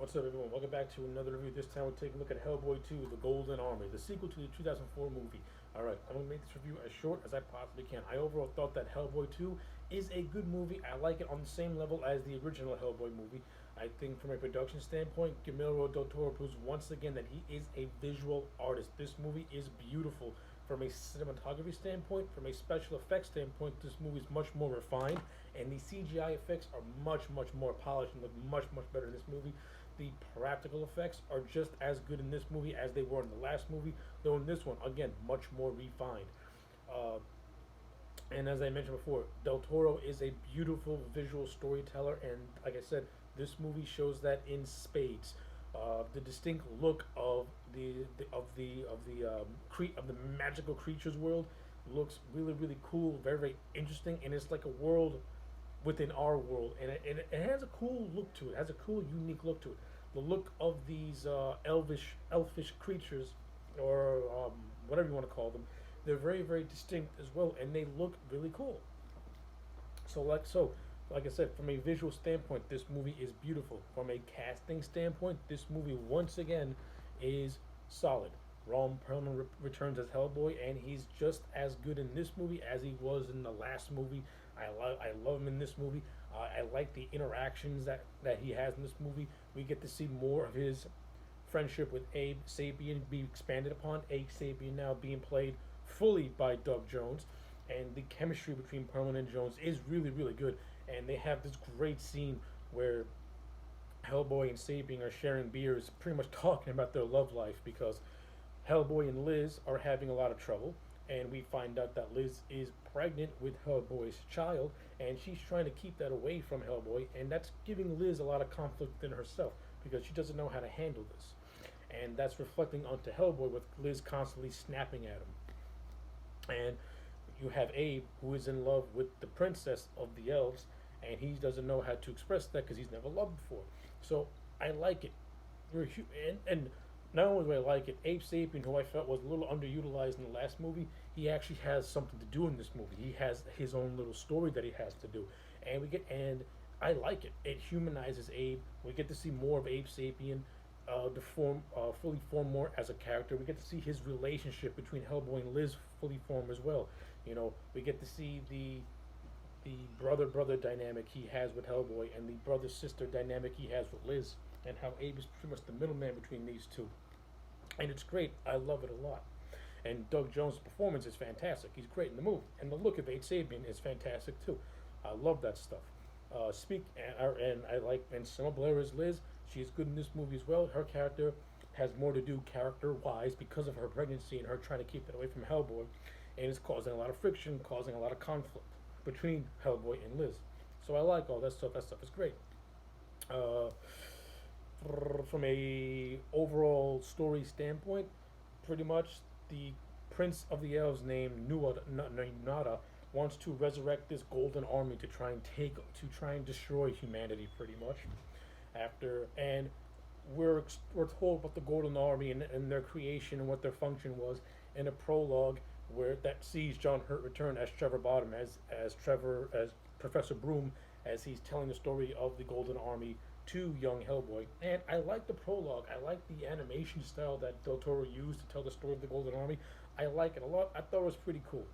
What's up, everyone? Welcome back to another review. This time we're taking a look at Hellboy 2, The Golden Army, the sequel to the 2004 movie. Alright, I'm going to make this review as short as I possibly can. I overall thought that Hellboy 2 is a good movie. I like it on the same level as the original Hellboy movie. I think from a production standpoint, Guillermo del Toro proves once again that he is a visual artist. This movie is beautiful. From a cinematography standpoint, from a special effects standpoint, this movie is much more refined, and the CGI effects are much more polished and look much better in this movie. The practical effects are just as good in this movie as they were in the last movie, though in this one, again, much more refined. Uh, and as I mentioned before, Del Toro is a beautiful visual storyteller, and like I said, this movie shows that in spades. The distinct look of the magical creatures world looks really cool, very interesting, and it's like a world within our world, and it has a cool look to it. It has a cool, unique look to it. The look of these elfish creatures, or whatever you want to call them, they're very distinct as well, and they look really cool. Like I said, from a visual standpoint, this movie is beautiful. From a casting standpoint, this movie once again is solid. Ron Perlman returns as Hellboy, and he's just as good in this movie as he was in the last movie. I love him in this movie. I like the interactions that he has in this movie. We get to see more of his friendship with Abe Sapien be expanded upon. Abe Sapien now being played fully by Doug Jones, and the chemistry between Perlman and Jones is really good. And they have this great scene where Hellboy and Sapien are sharing beers, pretty much talking about their love life, because Hellboy and Liz are having a lot of trouble, and we find out that Liz is pregnant with Hellboy's child, and she's trying to keep that away from Hellboy, and that's giving Liz a lot of conflict in herself because she doesn't know how to handle this, and that's reflecting onto Hellboy with Liz constantly snapping at him. And you have Abe, who is in love with the princess of the elves, and he doesn't know how to express that because he's never loved before. So I like it. And not only do I like it, Abe Sapien, who I felt was a little underutilized in the last movie, he actually has something to do in this movie. He has his own little story that he has to do, and I like it. It humanizes Abe. We get to see more of Abe Sapien, fully form more as a character. We get to see his relationship between Hellboy and Liz fully form as well. You know, we get to see the brother dynamic he has with Hellboy, and the brother sister dynamic he has with Liz, and how Abe is pretty much the middleman between these two. And it's great. I love it a lot. And Doug Jones' performance is fantastic. He's great in the movie, and the look of Abe Sapien is fantastic too. I love that stuff. And I like, and Selma Blair as Liz. She's good in this movie as well. Her character has more to do character-wise because of her pregnancy and her trying to keep it away from Hellboy, and it's causing a lot of friction, causing a lot of conflict between Hellboy and Liz. So I like all that stuff. That stuff is great. From a overall story standpoint, pretty much the Prince of the Elves named Nada wants to resurrect this golden army to try and destroy humanity, pretty much. We're told about the golden army and their creation and what their function was in a prologue where that sees John Hurt return as Trevor Bottom, as Professor Broom, as he's telling the story of the golden army to young Hellboy. And I like the prologue. I like the animation style that Del Toro used to tell the story of the golden army. I like it a lot. I thought it was pretty cool.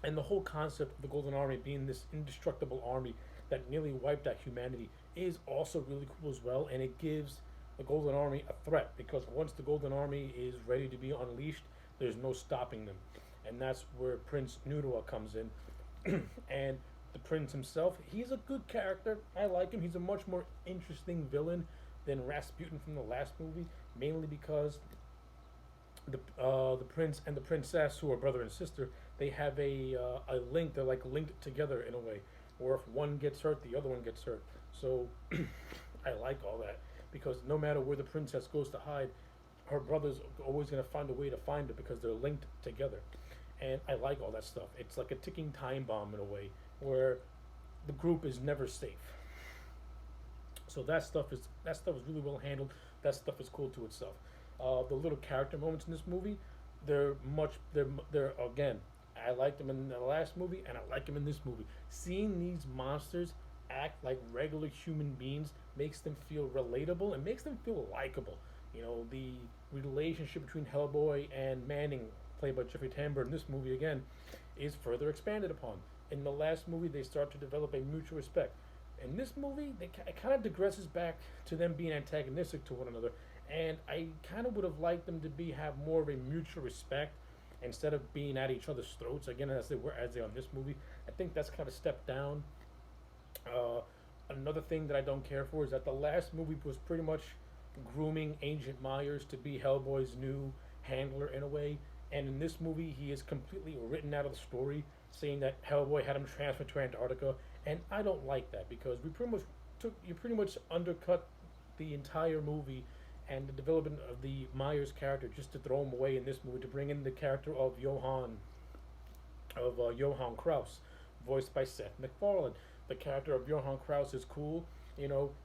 And the whole concept of the golden army being this indestructible army that nearly wiped out humanity is also really cool as well, and it gives the golden army a threat, because once the golden army is ready to be unleashed, there's no stopping them. And that's where Prince Nudua comes in. And the prince himself, he's a good character. I like him. He's a much more interesting than Rasputin from the last movie, mainly because the prince and the princess, who are brother and sister, they have a link. They're like linked together in a way, where if one gets hurt, the other one gets hurt. So I like all that, because no matter where the princess goes to hide, her brother's always going to find a way to find her because they're linked together. And I like all that stuff. It's like a ticking time bomb in a way, where the group is never safe. So that stuff is really well handled. That stuff is cool to itself. The little character moments in this movie, they're again, I liked them in the last movie, and I like them in this movie. Seeing these monsters act like regular human beings makes them feel relatable and makes them feel likable. The relationship between Hellboy and Manning, played by Jeffrey Tambor in this movie again, is further expanded upon. In the last movie, they start to develop a mutual respect. In this movie, it kind of digresses back to them being antagonistic to one another, and I kind of would have liked them to have more of a mutual respect instead of being at each other's throats again as they are in this movie. I think that's kind of a step down. Uh, Another thing that I don't care for is that the last movie was pretty much grooming Agent Myers to be Hellboy's new handler in a way, and in this movie he is completely written out of the story, saying that Hellboy had him transferred to Antarctica, and I don't like that because you pretty much undercut the entire movie and the development of the Myers character just to throw him away in this movie to bring in the character of Johann Kraus, voiced by Seth MacFarlane. The character of Johann Kraus is cool.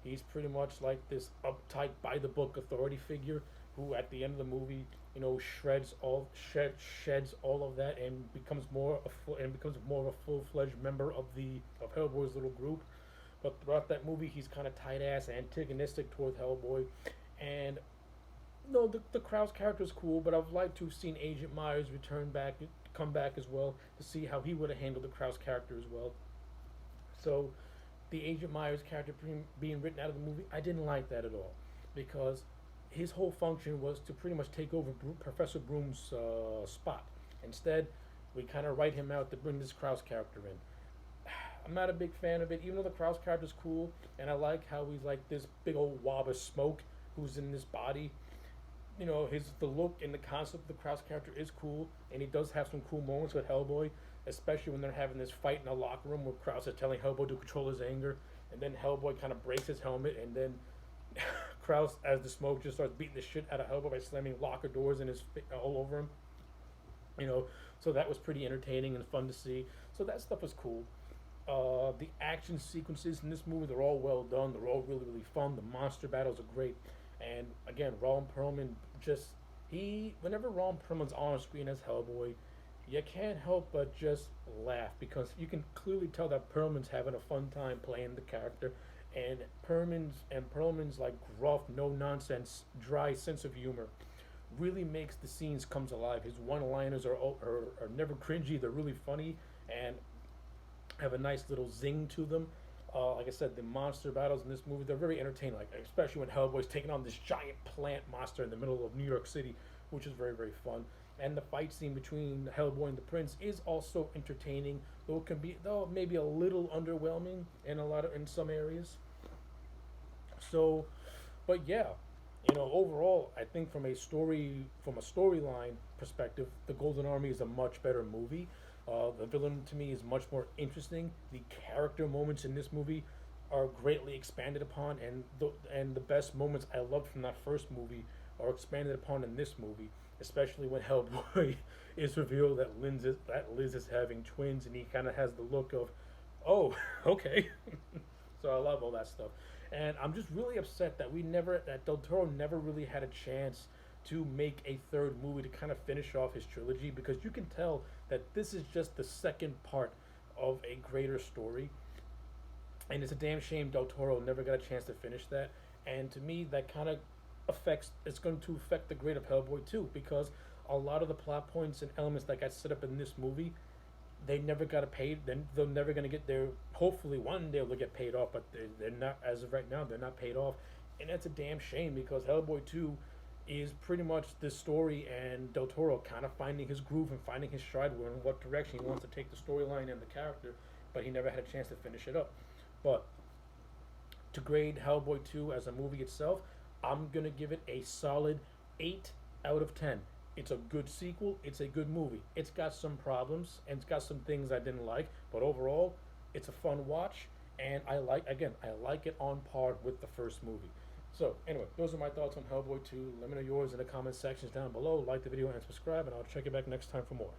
He's pretty much like this uptight, by the book authority figure who, at the end of the movie, sheds all of that and becomes more of a full fledged member of Hellboy's little group. But throughout that movie, he's kind of tight ass, antagonistic towards Hellboy, and no, the Kraus character is cool, but I've liked to have seen Agent Myers come back as well, to see how he would have handled the Kraus character as well. So, the Agent Myers character being written out of the movie, I didn't like that at all, because his whole function was to pretty much take over Professor Broom's spot. Instead, we kind of write him out to bring this Kraus character in. I'm not a big fan of it, even though the Kraus character is cool, and I like how he's like this big old wob of smoke who's in this body. The look and the concept of the Kraus character is cool, and he does have some cool moments with Hellboy, especially when they're having this fight in a locker room where Kraus is telling Hellboy to control his anger, and then Hellboy kind of breaks his helmet, and then Kraus, as the smoke, just starts beating the shit out of Hellboy by slamming locker doors all over him. So that was pretty entertaining and fun to see. So that stuff was cool. The action sequences in this movie, they're all well done. They're all really, really fun. The monster battles are great. And again, Ron Perlman whenever Ron Perlman's on screen as Hellboy, you can't help but just laugh because you can clearly tell that Perlman's having a fun time playing the character, and Perlman's like gruff, no nonsense, dry sense of humor really makes the scenes comes alive. His one-liners are never cringy; they're really funny and have a nice little zing to them. Like I said, the monster battles in this movie, they're very entertaining, like especially when Hellboy's taking on this giant plant monster in the middle of New York City, which is very, very fun. And the fight scene between Hellboy and the Prince is also entertaining, though maybe a little underwhelming in some areas. So, but yeah, overall, I think from a storyline perspective, The Golden Army is a much better movie. The villain to me is much more interesting. The character moments in this movie are greatly expanded upon, and the best moments I loved from that first movie are expanded upon in this movie, especially when Hellboy is revealed that Liz is having twins, and he kind of has the look of, oh, okay. So I love all that stuff, and I'm just really upset that Del Toro never really had a chance to make a third movie to kind of finish off his trilogy, because you can tell that this is just the second part of a greater story, and it's a damn shame Del Toro never got a chance to finish that. And to me, that kind of it's going to affect the grade of Hellboy too, because a lot of the plot points and elements that got set up in this movie, they never got paid. Then they're never going to get their. Hopefully, one day they'll get paid off, but they're not, as of right now. They're not paid off, and that's a damn shame, because Hellboy 2 is pretty much this story, and Del Toro kind of finding his groove and finding his stride in what direction he wants to take the storyline and the character, but he never had a chance to finish it up. But to grade Hellboy 2 as a movie itself, I'm going to give it a solid 8 out of 10. It's a good sequel. It's a good movie. It's got some problems, and it's got some things I didn't like, but overall, it's a fun watch, and I like it on par with the first movie. So, anyway, those are my thoughts on Hellboy 2. Let me know yours in the comment sections down below. Like the video and subscribe, and I'll check you back next time for more.